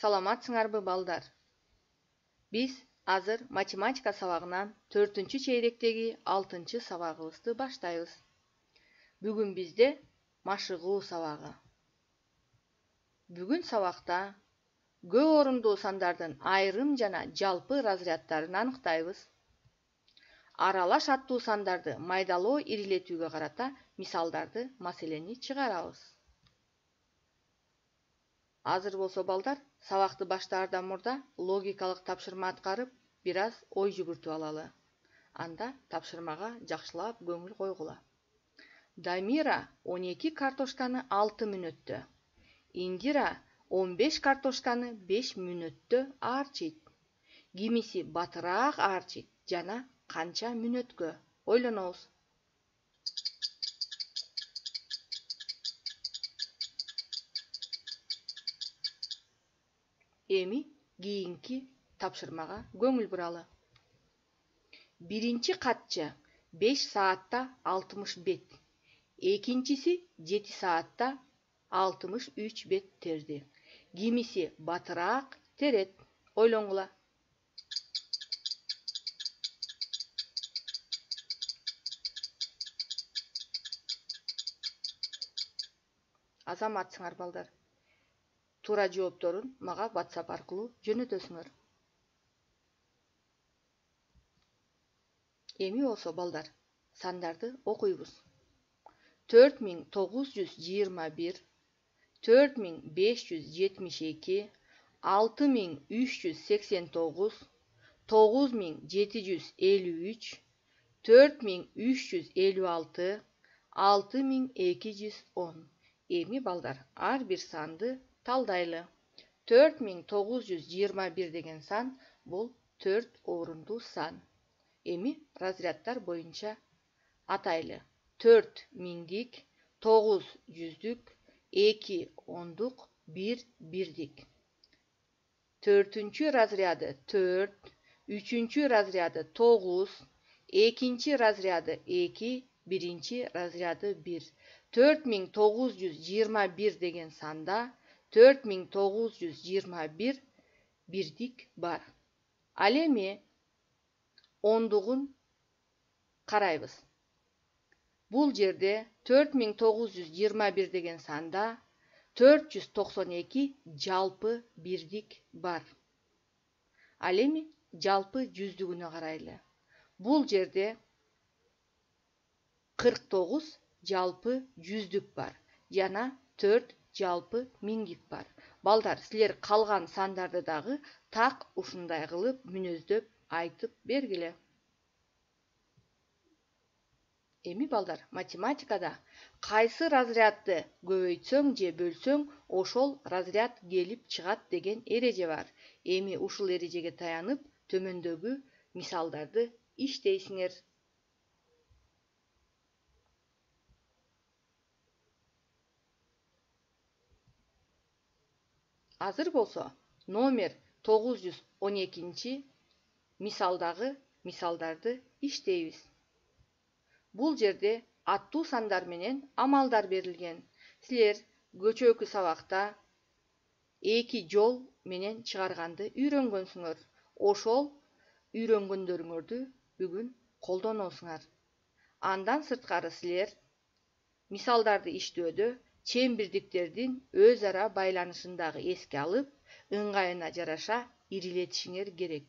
Саламатсыңарбы балдар? Биз азыр математика сабагынан 4-чейректеги 6 сабагыбызды баштайбыз. Бүгүн бизде машыгуу сабагы. Бүгүн сабакта көп орундуу сандардын айрым жана жалпы разряддарын аныктайбыз. Аралаш аттуу сандарды майдалоо ирилетүүгө карата мисалдарды, маселени чыгарабыз. Азыр болсо балдар, сабакты баштаардан мурда логикалык тапшырма аткарып, бир аз ой жүгүртүп алалы. Анда тапшырмага жакшылап көңүл койгула. Дамира 12 картошканы 6 мүнөттө, Индира 15 картошканы 5 мүнөттө аарчыйт. Кимиси батыраак аарчыйт жана канча мүнөткө? Ойлонобуз. Эми кийинки тапшырмага көңүл буралы. Биринчи катчы 5 саатта 60 бет, экинчиси 7 саатта 63 бет терди. Кимиси батыраак терет? Ойлоңула. Азаматсыңар балдар. Туура жоопторун мага WhatsApp аркылуу жөнөтөсүңөр. Эми болсо балдар, сандарды окуйбуз. 4921, 4572, 6389, 9753, 4356, 6210. Эми балдар, ар бир санды талдайлы. 4921 деген сан бул 4 орундуу сан. Эми разряддар боюнча атайлы. 4 миңдик, 9 жүздүк, 2 ондук, 1 бирдик. 4-чү разряды 4, 3-чү разряды 9, 2-чи разряды 2, 1-чи разряды 1. 4921 деген санда 4921 бирдик бар. Ал эми ондугун карайбыз. Бул жерде 4921 деген санда 492 жалпы бирдик бар. Ал эми жалпы жүздүгүнө карайлы. Бул жерде 49 жалпы жүздүк бар жана 4 жалпы миңдик бар. Балдар, силер калган сандарды дагы так ушундай кылып мүнөздөп айтып бергиле. Эми балдар, математикада кайсы разрядды көбөйтсөң же бөлсөң, ошол разряд келип чыгат деген эреже бар. Эми ушул эрежеге таянып, төмөндөгү мисалдарды иштейсиңер. Азыр болсо, номер 912 мисалдагы мисалдарды иштейбиз. Бул жерде аттуу сандар менен амалдар берилген. Силер көчөкү сабакта 2 жол менен чыгарганды үйрөнгөнсүңөр. Ошол үйрөнгөндөрүңөрдү бүгүн колдоносуңар. Андан сырткары силер мисалдарды иштөөдө чембирдиктердин өз ара байланышын дагы эске алып, ыңгайына жараша ирилетишиңер керек.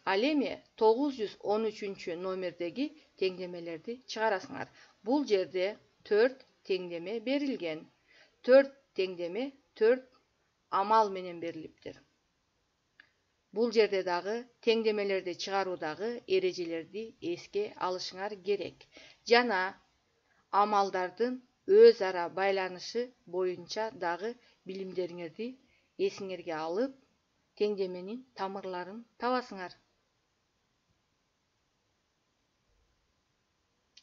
Ал эми 913 номердеги теңдемелерди чыгарасыңар. Бул жерде 4 теңдеме берилген. 4 теңдеме 4 амал менен берилиптир. Бул жерде дагы теңдемелерди чыгаруудагы эрежелерди эске алышыңар керек. Жана амалдардын өз ара байланышы боюнча дагы билимдериңерди эсиңерге алып, теңдеменин тамырларын табасыңар.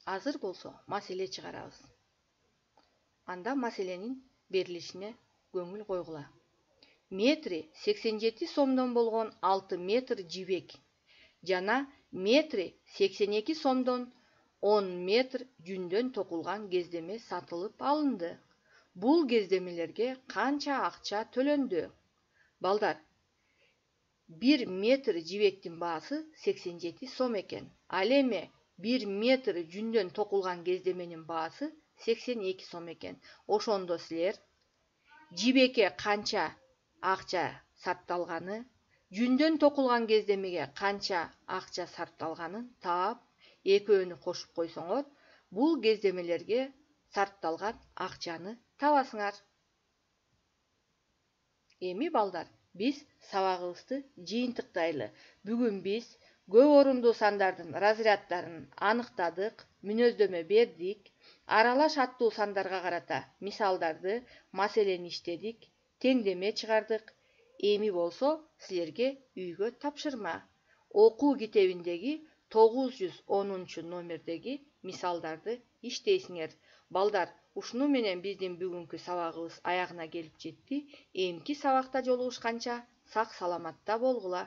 Азыр болсо маселе чыгарабыз. Анда маселенин берилишине көңүл койгула. Метри 87 сомдон болгон 6 метр жибек жана метри 82 сомдон 10 метр жүндөн токулган кездеме сатылып алынды. Бул кездемелерге канча акча төлөндү? Балдар, 1 метр жибектин баасы 87 сом экен. Ал эми 1 метр жүндөн токулган кездеменин баасы 82 сом экен. Ошондо силер жибекке канча акча сарпталганы, жүндөн токулган кездемеге канча акча сарпталганын таап, экөөнү кошуп койсоңор, бул кездемелерге сарпталган акчаны табасыңар. Эми балдар, биз сабагыбызды жыйынтыктайлы. Бүгүн биз көп орундуу сандардын разряддарын аныктадык, мүнөздөмө бердик, аралаш аттуу сандарга карата мисалдарды, маселени иштедик, теңдеме чыгардык. Эми болсо силерге үйгө тапшырма. Окуу китебиндеги 910 номердеги мисалдарды иштейсиңер. Балдар, ушуну менен биздин бүгүнкү сабагыбыз аягына келип жетти. Эмки сабакта жолугушканча сак саламатта болгула.